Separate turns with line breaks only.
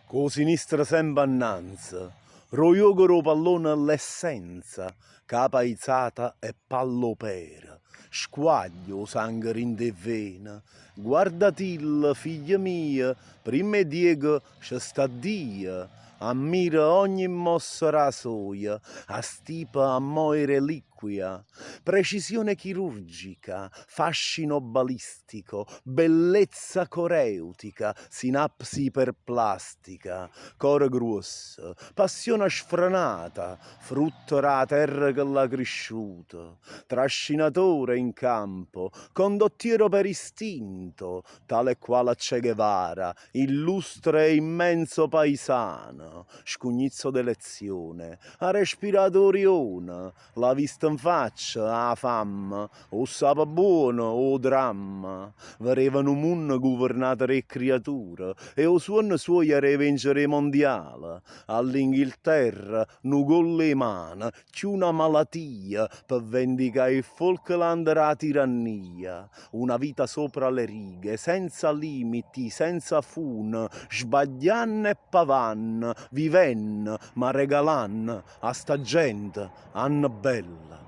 Co sinistra sempre annanzi, roiogoro pallone l'essenza, capaizzata e pallopera, squaglio sangue in de vena, guardatil, figlia mia, prima diego c'è sta Dio, ammira ogni mossa rasoia, a stipa a moi reliquia, precisione chirurgica, fascino balistico, bellezza coreutica, sinapsi iperplastica, core grosso, passione sfrenata, frutto della terra che l'ha cresciuto, trascinatore in campo, condottiero per istinto, tale quale Che Guevara, illustre e immenso paesano, scugnizzo d'elezione, a respiratorione, la vista in faccia, a fam, o sapa buono, o dramma, varevano un mondo governato da creature, e o suono suoi a revincere mondiale, all'Inghilterra, nu con le mani, c'è una malattia per vendicare il Falkland dalla tirannia, una vita sopra le righe, senza limiti, senza fun, sbaglianno e pavan, vivenn, ma regalanno a sta gente, anno bella.